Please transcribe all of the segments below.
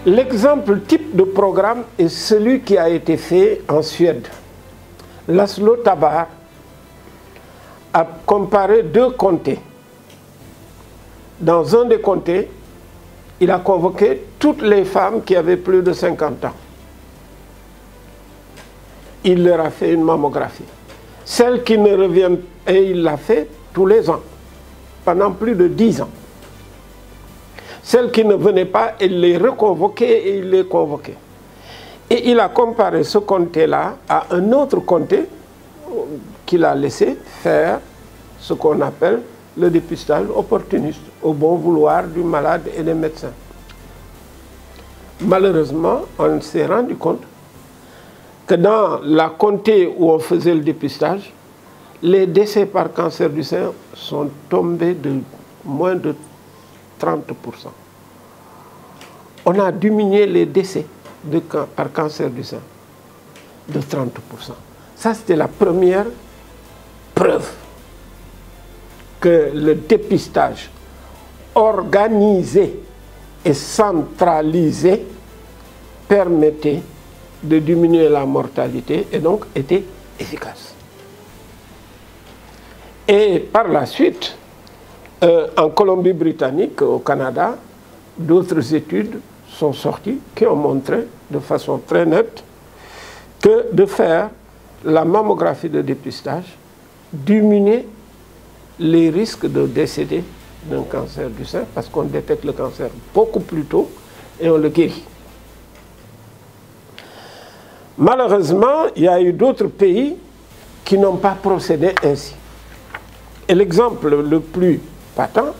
L'exemple type de programme est celui qui a été fait en Suède. Laszlo Tabar a comparé deux comtés. Dans un des comtés, il a convoqué toutes les femmes qui avaient plus de 50 ans. Il leur a fait une mammographie. Celles qui ne reviennent, et il l'a fait tous les ans, pendant plus de 10 ans. Celles qui ne venaient pas, il les reconvoquait et il les convoquait. Et il a comparé ce comté-là à un autre comté qu'il a laissé faire ce qu'on appelle le dépistage opportuniste, au bon vouloir du malade et des médecins. Malheureusement, on s'est rendu compte que dans la comté où on faisait le dépistage, les décès par cancer du sein sont tombés de moins de 30%. On a diminué les décès par cancer du sein de 30%. Ça, c'était la première preuve que le dépistage organisé et centralisé permettait de diminuer la mortalité et donc était efficace. Et par la suite, en Colombie-Britannique, au Canada, d'autres études sont sorties qui ont montré de façon très nette que de faire la mammographie de dépistage diminuait les risques de décéder d'un cancer du sein parce qu'on détecte le cancer beaucoup plus tôt et on le guérit. Malheureusement, il y a eu d'autres pays qui n'ont pas procédé ainsi. Et l'exemple le plus patent,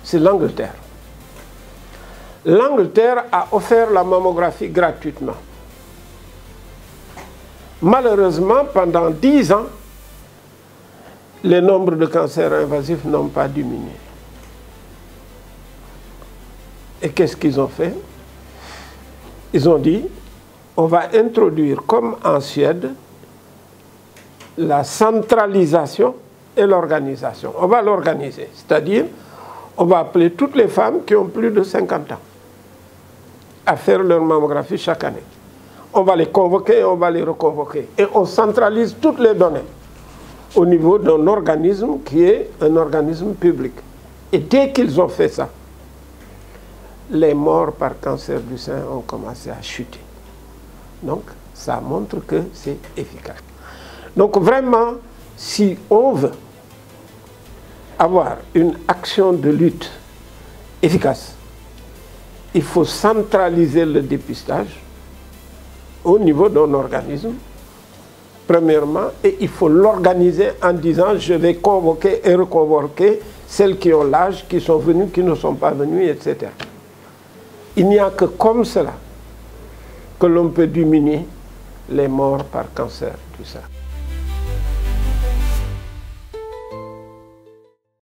c'est l'Angleterre. L'Angleterre a offert la mammographie gratuitement. Malheureusement, pendant 10 ans, les nombres de cancers invasifs n'ont pas diminué. Et qu'est-ce qu'ils ont fait? Ils ont dit, on va introduire, comme en Suède, la centralisation et l'organisation. On va l'organiser, c'est-à-dire, on va appeler toutes les femmes qui ont plus de 50 ans à faire leur mammographie chaque année. On va les convoquer et on va les reconvoquer. Et on centralise toutes les données au niveau d'un organisme qui est un organisme public. Et dès qu'ils ont fait ça, les morts par cancer du sein ont commencé à chuter. Donc, ça montre que c'est efficace. Donc, vraiment, si on veut avoir une action de lutte efficace, il faut centraliser le dépistage au niveau d'un organisme, premièrement, et il faut l'organiser en disant je vais convoquer et reconvoquer celles qui ont l'âge, qui sont venues, qui ne sont pas venues, etc. Il n'y a que comme cela que l'on peut diminuer les morts par cancer du sein.